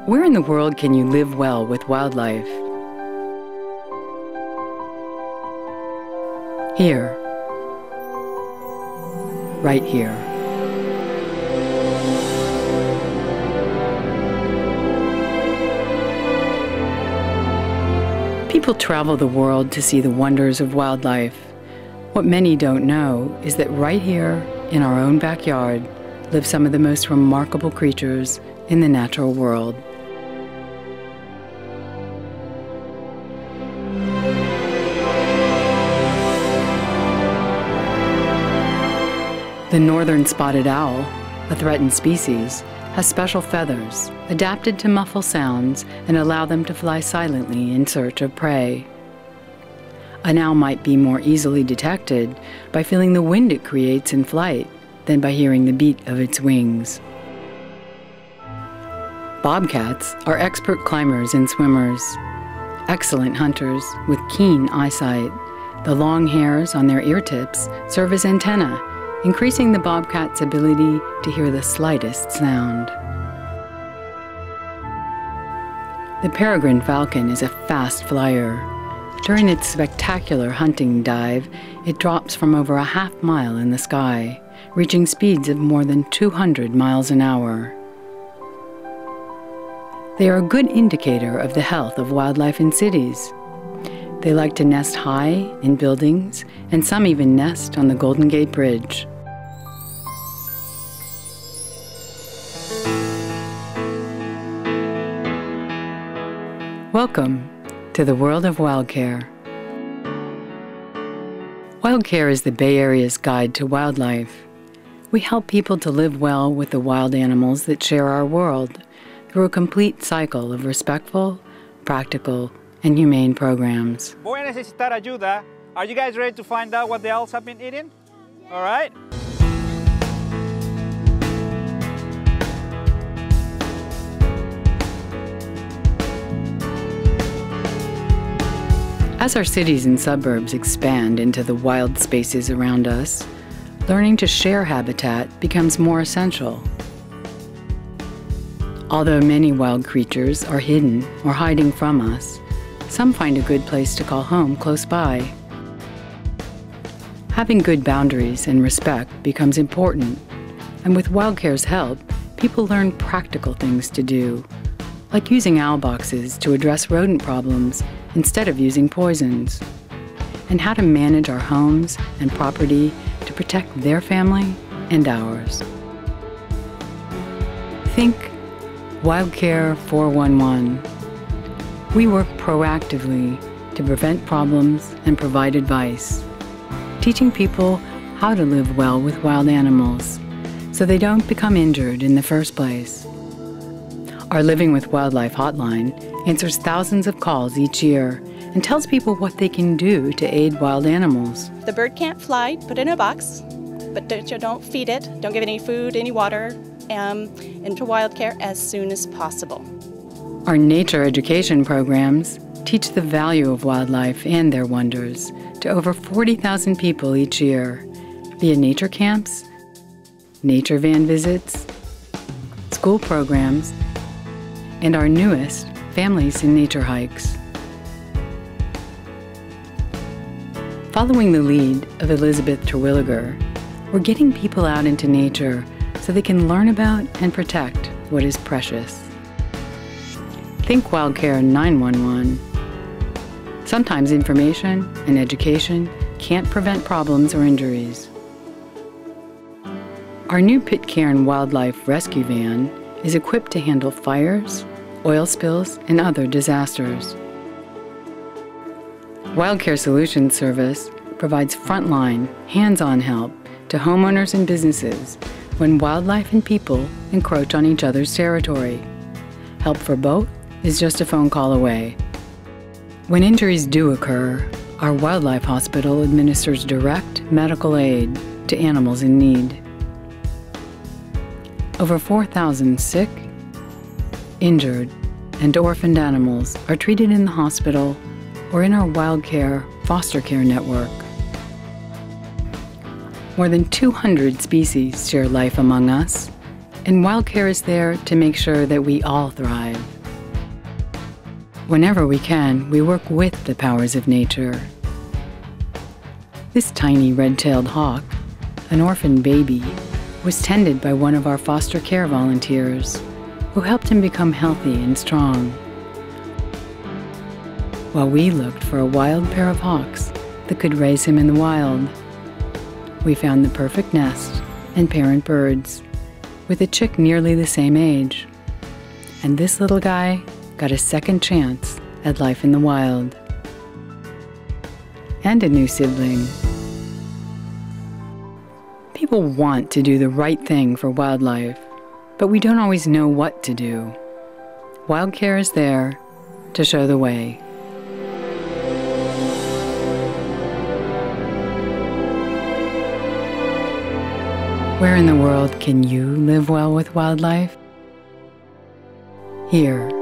Where in the world can you live well with wildlife? Here. Right here. People travel the world to see the wonders of wildlife. What many don't know is that right here, in our own backyard, live some of the most remarkable creatures in the natural world. The northern spotted owl, a threatened species, has special feathers adapted to muffle sounds and allow them to fly silently in search of prey. An owl might be more easily detected by feeling the wind it creates in flight than by hearing the beat of its wings. Bobcats are expert climbers and swimmers, excellent hunters with keen eyesight. The long hairs on their ear tips serve as antennae, increasing the bobcat's ability to hear the slightest sound. The peregrine falcon is a fast flyer. During its spectacular hunting dive, it drops from over a half-mile in the sky, reaching speeds of more than 200 miles an hour. They are a good indicator of the health of wildlife in cities. They like to nest high in buildings, and some even nest on the Golden Gate Bridge. Welcome to the world of WildCare. WildCare is the Bay Area's guide to wildlife. We help people to live well with the wild animals that share our world through a complete cycle of respectful, practical, and humane programs. Voy a necesitar ayuda. Are you guys ready to find out what the owls have been eating? All right. As our cities and suburbs expand into the wild spaces around us, learning to share habitat becomes more essential. Although many wild creatures are hidden or hiding from us, some find a good place to call home close by. Having good boundaries and respect becomes important, and with WildCare's help, people learn practical things to do, like using owl boxes to address rodent problems instead of using poisons, and how to manage our homes and property to protect their family and ours. Think WildCare 411. We work proactively to prevent problems and provide advice, teaching people how to live well with wild animals so they don't become injured in the first place. Our Living with Wildlife hotline answers thousands of calls each year and tells people what they can do to aid wild animals. The bird can't fly, put it in a box, but don't feed it, don't give it any food, any water, into WildCare as soon as possible. Our nature education programs teach the value of wildlife and their wonders to over 40,000 people each year via nature camps, nature van visits, school programs, and our newest Families in Nature hikes. Following the lead of Elizabeth Terwilliger, we're getting people out into nature so they can learn about and protect what is precious. Think WildCare 911. Sometimes information and education can't prevent problems or injuries. Our new Pitcairn Wildlife Rescue Van is equipped to handle fires, oil spills, and other disasters. WildCare Solutions Service provides frontline, hands-on help to homeowners and businesses when wildlife and people encroach on each other's territory. Help for both is just a phone call away. When injuries do occur, our wildlife hospital administers direct medical aid to animals in need. Over 4,000 sick, injured, and orphaned animals are treated in the hospital or in our WildCare foster care network. More than 200 species share life among us, and WildCare is there to make sure that we all thrive. Whenever we can, we work with the powers of nature. This tiny red-tailed hawk, an orphan baby, was tended by one of our foster care volunteers, who helped him become healthy and strong. While we looked for a wild pair of hawks that could raise him in the wild, we found the perfect nest and parent birds, with a chick nearly the same age. And this little guy got a second chance at life in the wild. And a new sibling. People want to do the right thing for wildlife, but we don't always know what to do. WildCare is there to show the way. Where in the world can you live well with wildlife? Here